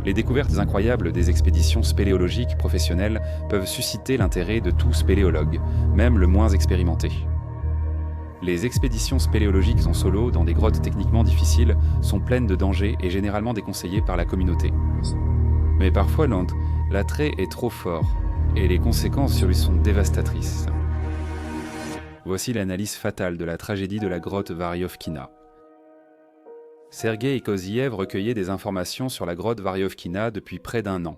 Les découvertes incroyables des expéditions spéléologiques professionnelles peuvent susciter l'intérêt de tout spéléologue, même le moins expérimenté. Les expéditions spéléologiques en solo dans des grottes techniquement difficiles sont pleines de dangers et généralement déconseillées par la communauté. Mais parfois, l'attrait est trop fort et les conséquences sur lui sont dévastatrices. Voici l'analyse fatale de la tragédie de la grotte Variovkina. Sergueï Koziev recueillait des informations sur la grotte Variovkina depuis près d'1 an.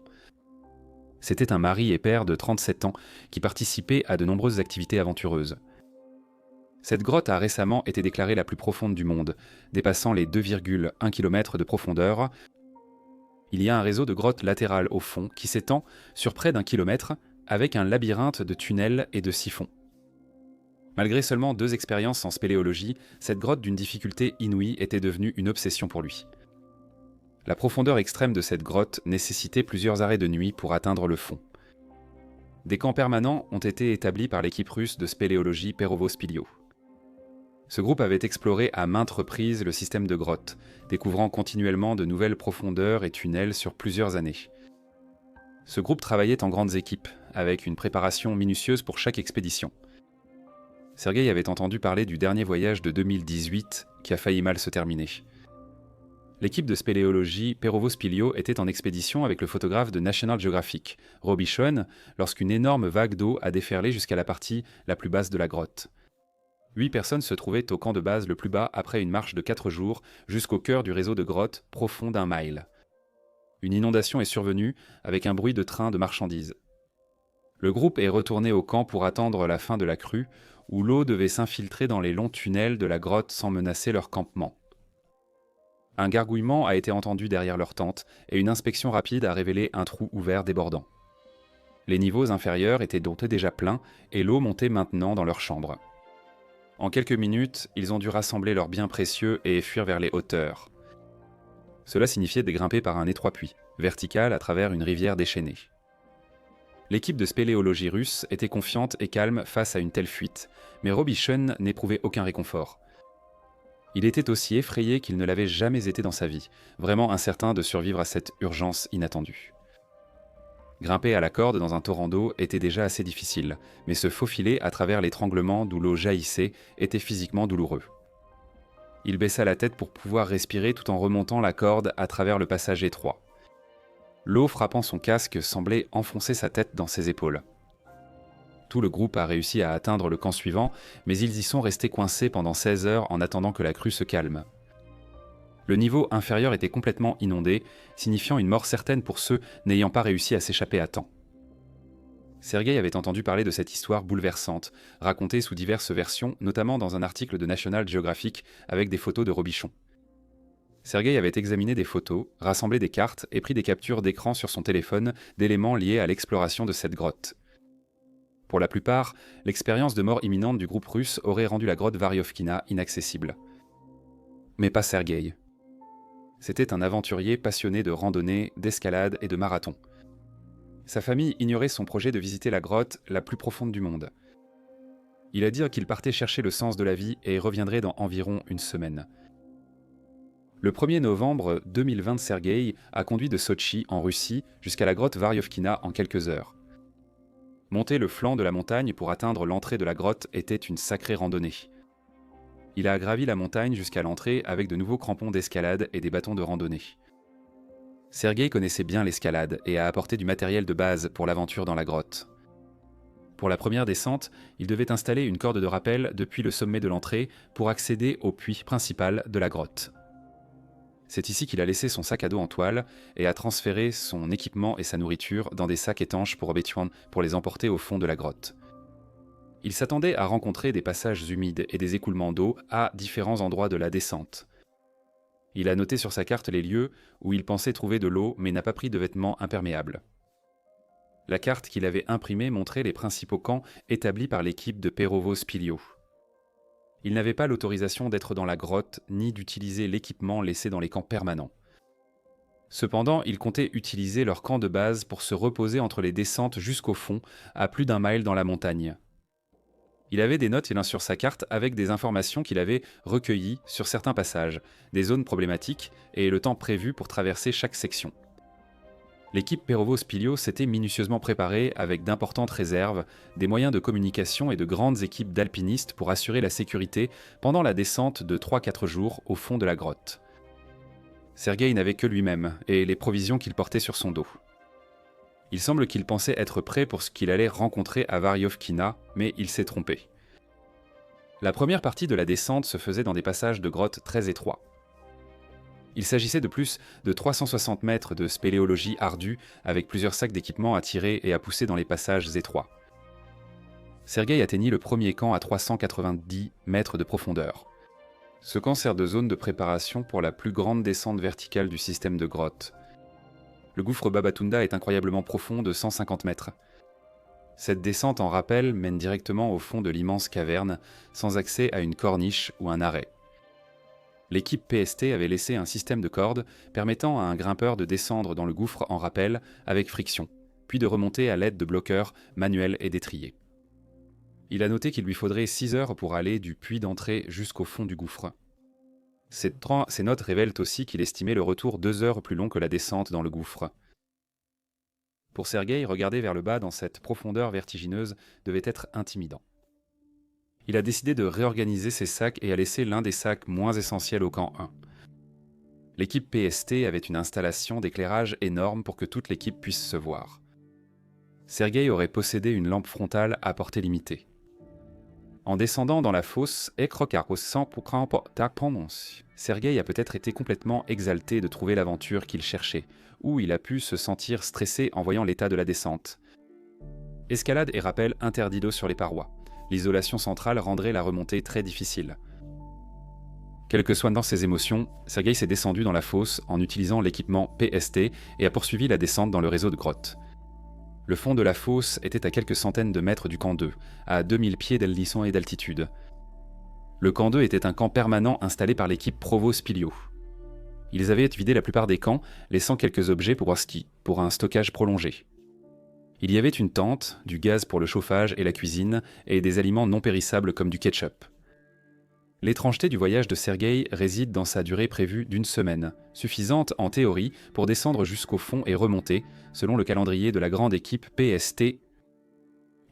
C'était un mari et père de 37 ans qui participait à de nombreuses activités aventureuses. Cette grotte a récemment été déclarée la plus profonde du monde, dépassant les 2,1 km de profondeur. Il y a un réseau de grottes latérales au fond qui s'étend sur près d'1 kilomètre avec un labyrinthe de tunnels et de siphons. Malgré seulement 2 expériences en spéléologie, cette grotte d'une difficulté inouïe était devenue une obsession pour lui. La profondeur extrême de cette grotte nécessitait plusieurs arrêts de nuit pour atteindre le fond. Des camps permanents ont été établis par l'équipe russe de spéléologie Perovo-Spilio. Ce groupe avait exploré à maintes reprises le système de grottes, découvrant continuellement de nouvelles profondeurs et tunnels sur plusieurs années. Ce groupe travaillait en grandes équipes, avec une préparation minutieuse pour chaque expédition. Sergueï avait entendu parler du dernier voyage de 2018 qui a failli mal se terminer. L'équipe de spéléologie Perovo-Spilio était en expédition avec le photographe de National Geographic, Robbie Schoen, lorsqu'une énorme vague d'eau a déferlé jusqu'à la partie la plus basse de la grotte. 8 personnes se trouvaient au camp de base le plus bas après une marche de 4 jours jusqu'au cœur du réseau de grottes profond d'1 mile. Une inondation est survenue avec un bruit de train de marchandises. Le groupe est retourné au camp pour attendre la fin de la crue, où l'eau devait s'infiltrer dans les longs tunnels de la grotte sans menacer leur campement. Un gargouillement a été entendu derrière leur tente et une inspection rapide a révélé un trou ouvert débordant. Les niveaux inférieurs étaient donc déjà pleins et l'eau montait maintenant dans leur chambre. En quelques minutes, ils ont dû rassembler leurs biens précieux et fuir vers les hauteurs. Cela signifiait de grimper par un étroit puits, vertical à travers une rivière déchaînée. L'équipe de spéléologie russe était confiante et calme face à une telle fuite, mais Robbie Schoen n'éprouvait aucun réconfort. Il était aussi effrayé qu'il ne l'avait jamais été dans sa vie, vraiment incertain de survivre à cette urgence inattendue. Grimper à la corde dans un torrent d'eau était déjà assez difficile, mais se faufiler à travers l'étranglement d'où l'eau jaillissait était physiquement douloureux. Il baissa la tête pour pouvoir respirer tout en remontant la corde à travers le passage étroit. L'eau frappant son casque semblait enfoncer sa tête dans ses épaules. Tout le groupe a réussi à atteindre le camp suivant, mais ils y sont restés coincés pendant 16 heures en attendant que la crue se calme. Le niveau inférieur était complètement inondé, signifiant une mort certaine pour ceux n'ayant pas réussi à s'échapper à temps. Sergueï avait entendu parler de cette histoire bouleversante, racontée sous diverses versions, notamment dans un article de National Geographic avec des photos de Robichon. Sergueï avait examiné des photos, rassemblé des cartes et pris des captures d'écran sur son téléphone d'éléments liés à l'exploration de cette grotte. Pour la plupart, l'expérience de mort imminente du groupe russe aurait rendu la grotte Variovkina inaccessible. Mais pas Sergueï. C'était un aventurier passionné de randonnée, d'escalade et de marathon. Sa famille ignorait son projet de visiter la grotte la plus profonde du monde. Il a dit qu'il partait chercher le sens de la vie et reviendrait dans environ une semaine. Le 1er novembre 2020, Sergueï a conduit de Sotchi, en Russie, jusqu'à la grotte Variovkina en quelques heures. Monter le flanc de la montagne pour atteindre l'entrée de la grotte était une sacrée randonnée. Il a gravi la montagne jusqu'à l'entrée avec de nouveaux crampons d'escalade et des bâtons de randonnée. Sergueï connaissait bien l'escalade et a apporté du matériel de base pour l'aventure dans la grotte. Pour la première descente, il devait installer une corde de rappel depuis le sommet de l'entrée pour accéder au puits principal de la grotte. C'est ici qu'il a laissé son sac à dos en toile et a transféré son équipement et sa nourriture dans des sacs étanches pour Robichon pour les emporter au fond de la grotte. Il s'attendait à rencontrer des passages humides et des écoulements d'eau à différents endroits de la descente. Il a noté sur sa carte les lieux où il pensait trouver de l'eau mais n'a pas pris de vêtements imperméables. La carte qu'il avait imprimée montrait les principaux camps établis par l'équipe de Perovo-Spilio. Il n'avait pas l'autorisation d'être dans la grotte ni d'utiliser l'équipement laissé dans les camps permanents. Cependant, il comptait utiliser leur camp de base pour se reposer entre les descentes jusqu'au fond, à plus d'1 mile dans la montagne. Il avait des notes sur sa carte avec des informations qu'il avait recueillies sur certains passages, des zones problématiques et le temps prévu pour traverser chaque section. L'équipe Perovo-Spilio s'était minutieusement préparée avec d'importantes réserves, des moyens de communication et de grandes équipes d'alpinistes pour assurer la sécurité pendant la descente de 3-4 jours au fond de la grotte. Sergueï n'avait que lui-même et les provisions qu'il portait sur son dos. Il semble qu'il pensait être prêt pour ce qu'il allait rencontrer à Variovkina, mais il s'est trompé. La première partie de la descente se faisait dans des passages de grottes très étroits. Il s'agissait de plus de 360 mètres de spéléologie ardue avec plusieurs sacs d'équipement à tirer et à pousser dans les passages étroits. Sergueï atteignit le premier camp à 390 mètres de profondeur. Ce camp sert de zone de préparation pour la plus grande descente verticale du système de grottes. Le gouffre Babatunda est incroyablement profond de 150 mètres. Cette descente en rappel mène directement au fond de l'immense caverne, sans accès à une corniche ou un arrêt. L'équipe PST avait laissé un système de cordes permettant à un grimpeur de descendre dans le gouffre en rappel avec friction, puis de remonter à l'aide de bloqueurs manuels et d'étriers. Il a noté qu'il lui faudrait 6 heures pour aller du puits d'entrée jusqu'au fond du gouffre. Ces notes révèlent aussi qu'il estimait le retour 2 heures plus long que la descente dans le gouffre. Pour Sergueï, regarder vers le bas dans cette profondeur vertigineuse devait être intimidant. Il a décidé de réorganiser ses sacs et a laissé l'un des sacs moins essentiels au camp 1. L'équipe PST avait une installation d'éclairage énorme pour que toute l'équipe puisse se voir. Sergueï aurait possédé une lampe frontale à portée limitée. En descendant dans la fosse, Sergueï a peut-être été complètement exalté de trouver l'aventure qu'il cherchait, ou il a pu se sentir stressé en voyant l'état de la descente. Escalade et rappel interdits d'eau sur les parois. L'isolation centrale rendrait la remontée très difficile. Quel que soit dans ses émotions, Sergueï s'est descendu dans la fosse en utilisant l'équipement PST et a poursuivi la descente dans le réseau de grottes. Le fond de la fosse était à quelques centaines de mètres du camp 2, à 2000 pieds d'altitude et d'altitude. Le camp 2 était un camp permanent installé par l'équipe Provo-Spilio. Ils avaient vidé la plupart des camps, laissant quelques objets pour un stockage prolongé. Il y avait une tente, du gaz pour le chauffage et la cuisine, et des aliments non périssables comme du ketchup. L'étrangeté du voyage de Sergueï réside dans sa durée prévue d'1 semaine, suffisante en théorie pour descendre jusqu'au fond et remonter, selon le calendrier de la grande équipe PST.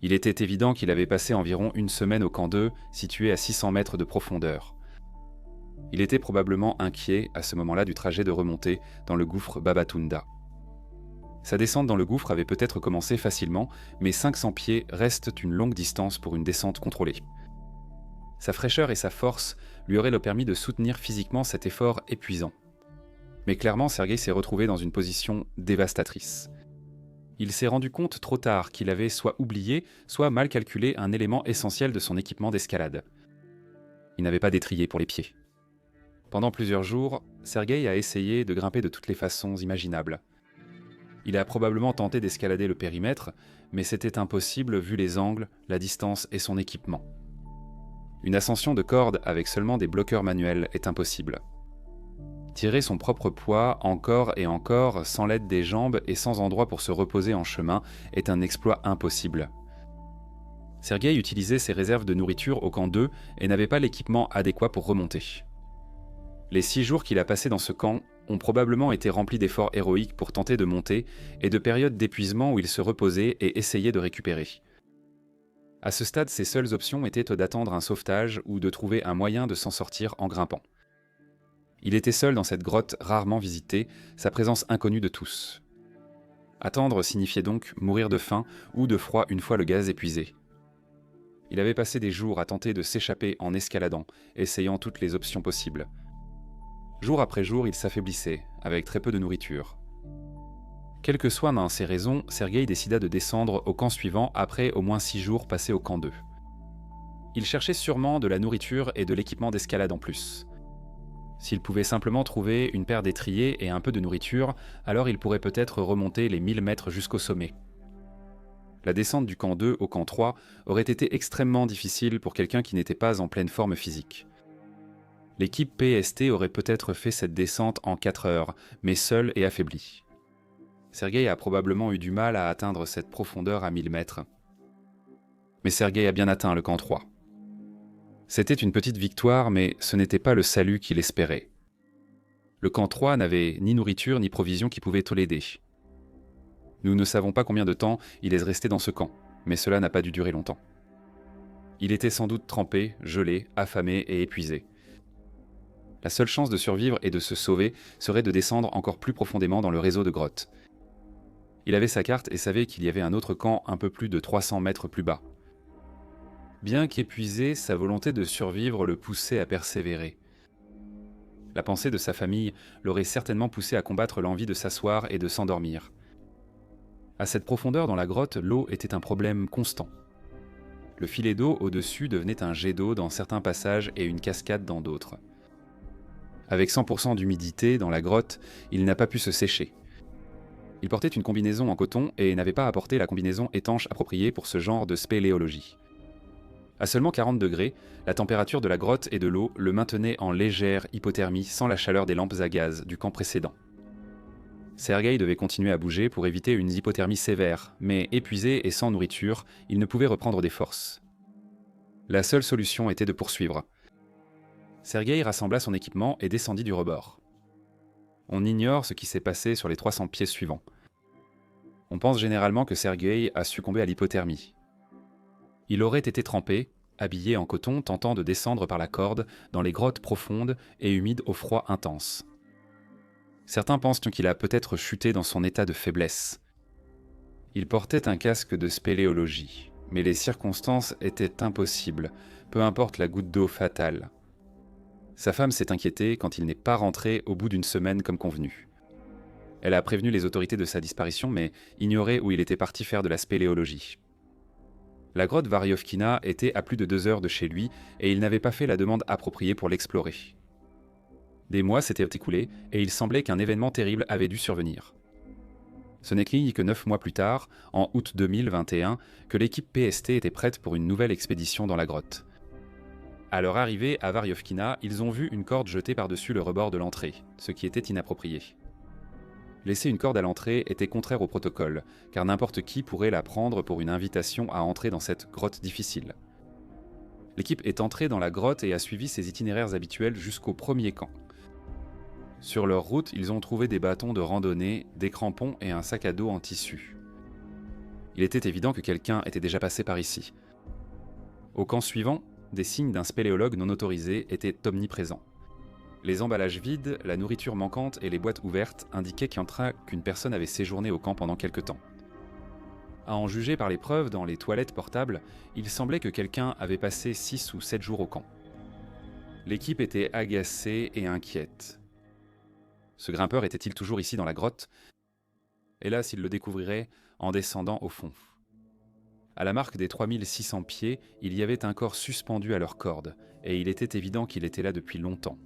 Il était évident qu'il avait passé environ 1 semaine au camp 2, situé à 600 mètres de profondeur. Il était probablement inquiet à ce moment-là du trajet de remontée dans le gouffre Babatunda. Sa descente dans le gouffre avait peut-être commencé facilement, mais 500 pieds restent une longue distance pour une descente contrôlée. Sa fraîcheur et sa force lui auraient permis de soutenir physiquement cet effort épuisant. Mais clairement, Sergueï s'est retrouvé dans une position dévastatrice. Il s'est rendu compte trop tard qu'il avait soit oublié, soit mal calculé un élément essentiel de son équipement d'escalade. Il n'avait pas d'étrier pour les pieds. Pendant plusieurs jours, Sergueï a essayé de grimper de toutes les façons imaginables. Il a probablement tenté d'escalader le périmètre, mais c'était impossible vu les angles, la distance et son équipement. Une ascension de corde avec seulement des bloqueurs manuels est impossible. Tirer son propre poids encore et encore sans l'aide des jambes et sans endroit pour se reposer en chemin est un exploit impossible. Sergueï utilisait ses réserves de nourriture au camp 2 et n'avait pas l'équipement adéquat pour remonter. Les 6 jours qu'il a passés dans ce camp ont probablement été remplis d'efforts héroïques pour tenter de monter et de périodes d'épuisement où il se reposait et essayait de récupérer. À ce stade, ses seules options étaient d'attendre un sauvetage ou de trouver un moyen de s'en sortir en grimpant. Il était seul dans cette grotte rarement visitée, sa présence inconnue de tous. Attendre signifiait donc mourir de faim ou de froid une fois le gaz épuisé. Il avait passé des jours à tenter de s'échapper en escaladant, essayant toutes les options possibles. Jour après jour, il s'affaiblissait, avec très peu de nourriture. Quelles que soient dans ses raisons, Sergueï décida de descendre au camp suivant après au moins 6 jours passés au camp 2. Il cherchait sûrement de la nourriture et de l'équipement d'escalade en plus. S'il pouvait simplement trouver une paire d'étriers et un peu de nourriture, alors il pourrait peut-être remonter les 1000 mètres jusqu'au sommet. La descente du camp 2 au camp 3 aurait été extrêmement difficile pour quelqu'un qui n'était pas en pleine forme physique. L'équipe PST aurait peut-être fait cette descente en 4 heures, mais seule et affaiblie. Sergueï a probablement eu du mal à atteindre cette profondeur à 1000 mètres. Mais Sergueï a bien atteint le camp 3. C'était une petite victoire, mais ce n'était pas le salut qu'il espérait. Le camp 3 n'avait ni nourriture ni provisions qui pouvaient l'aider. Nous ne savons pas combien de temps il est resté dans ce camp, mais cela n'a pas dû durer longtemps. Il était sans doute trempé, gelé, affamé et épuisé. La seule chance de survivre et de se sauver serait de descendre encore plus profondément dans le réseau de grottes. Il avait sa carte et savait qu'il y avait un autre camp un peu plus de 300 mètres plus bas. Bien qu'épuisé, sa volonté de survivre le poussait à persévérer. La pensée de sa famille l'aurait certainement poussé à combattre l'envie de s'asseoir et de s'endormir. À cette profondeur dans la grotte, l'eau était un problème constant. Le filet d'eau au-dessus devenait un jet d'eau dans certains passages et une cascade dans d'autres. Avec 100% d'humidité dans la grotte, il n'a pas pu se sécher. Il portait une combinaison en coton et n'avait pas apporté la combinaison étanche appropriée pour ce genre de spéléologie. À seulement 40 degrés, la température de la grotte et de l'eau le maintenait en légère hypothermie sans la chaleur des lampes à gaz du camp précédent. Sergueï devait continuer à bouger pour éviter une hypothermie sévère, mais épuisé et sans nourriture, il ne pouvait reprendre des forces. La seule solution était de poursuivre. Sergueï rassembla son équipement et descendit du rebord. On ignore ce qui s'est passé sur les 300 pieds suivants. On pense généralement que Sergueï a succombé à l'hypothermie. Il aurait été trempé, habillé en coton, tentant de descendre par la corde dans les grottes profondes et humides au froid intense. Certains pensent qu'il a peut-être chuté dans son état de faiblesse. Il portait un casque de spéléologie, mais les circonstances étaient impossibles, peu importe la goutte d'eau fatale. Sa femme s'est inquiétée quand il n'est pas rentré au bout d'une semaine comme convenu. Elle a prévenu les autorités de sa disparition, mais ignorait où il était parti faire de la spéléologie. La grotte Variovkina était à plus de 2 heures de chez lui et il n'avait pas fait la demande appropriée pour l'explorer. Des mois s'étaient écoulés et il semblait qu'un événement terrible avait dû survenir. Ce n'est que 9 mois plus tard, en août 2021, que l'équipe PST était prête pour une nouvelle expédition dans la grotte. À leur arrivée à Variovkina, ils ont vu une corde jetée par-dessus le rebord de l'entrée, ce qui était inapproprié. Laisser une corde à l'entrée était contraire au protocole, car n'importe qui pourrait la prendre pour une invitation à entrer dans cette grotte difficile. L'équipe est entrée dans la grotte et a suivi ses itinéraires habituels jusqu'au premier camp. Sur leur route, ils ont trouvé des bâtons de randonnée, des crampons et un sac à dos en tissu. Il était évident que quelqu'un était déjà passé par ici. Au camp suivant, des signes d'un spéléologue non autorisé étaient omniprésents. Les emballages vides, la nourriture manquante et les boîtes ouvertes indiquaient qu'une personne avait séjourné au camp pendant quelque temps. À en juger par les preuves dans les toilettes portables, il semblait que quelqu'un avait passé 6 ou 7 jours au camp. L'équipe était agacée et inquiète. Ce grimpeur était-il toujours ici dans la grotte? Hélas, il le découvrirait en descendant au fond. À la marque des 3600 pieds, il y avait un corps suspendu à leur corde, et il était évident qu'il était là depuis longtemps.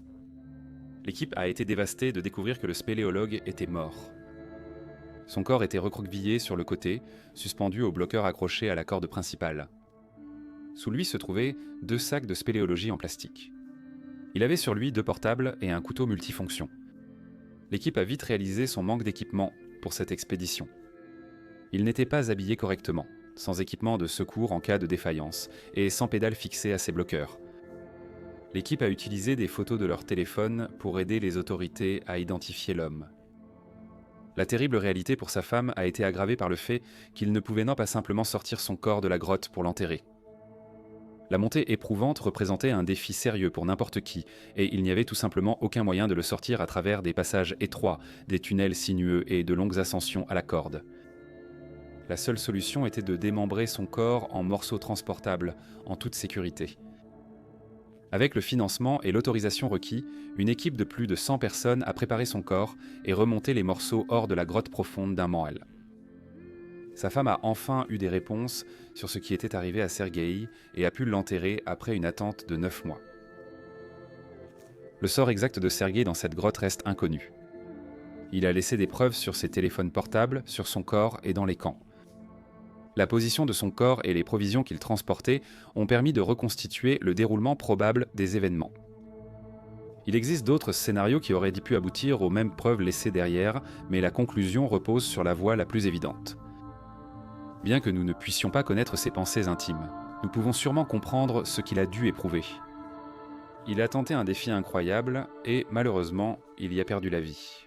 L'équipe a été dévastée de découvrir que le spéléologue était mort. Son corps était recroquevillé sur le côté, suspendu au bloqueur accroché à la corde principale. Sous lui se trouvaient 2 sacs de spéléologie en plastique. Il avait sur lui 2 portables et un couteau multifonction. L'équipe a vite réalisé son manque d'équipement pour cette expédition. Il n'était pas habillé correctement, sans équipement de secours en cas de défaillance et sans pédale fixée à ses bloqueurs. L'équipe a utilisé des photos de leur téléphone pour aider les autorités à identifier l'homme. La terrible réalité pour sa femme a été aggravée par le fait qu'il ne pouvait pas simplement sortir son corps de la grotte pour l'enterrer. La montée éprouvante représentait un défi sérieux pour n'importe qui, et il n'y avait tout simplement aucun moyen de le sortir à travers des passages étroits, des tunnels sinueux et de longues ascensions à la corde. La seule solution était de démembrer son corps en morceaux transportables, en toute sécurité. Avec le financement et l'autorisation requis, une équipe de plus de 100 personnes a préparé son corps et remonté les morceaux hors de la grotte profonde d'un Manel. Sa femme a enfin eu des réponses sur ce qui était arrivé à Sergueï et a pu l'enterrer après une attente de 9 mois. Le sort exact de Sergueï dans cette grotte reste inconnu. Il a laissé des preuves sur ses téléphones portables, sur son corps et dans les camps. La position de son corps et les provisions qu'il transportait ont permis de reconstituer le déroulement probable des événements. Il existe d'autres scénarios qui auraient pu aboutir aux mêmes preuves laissées derrière, mais la conclusion repose sur la voie la plus évidente. Bien que nous ne puissions pas connaître ses pensées intimes, nous pouvons sûrement comprendre ce qu'il a dû éprouver. Il a tenté un défi incroyable et, malheureusement, il y a perdu la vie.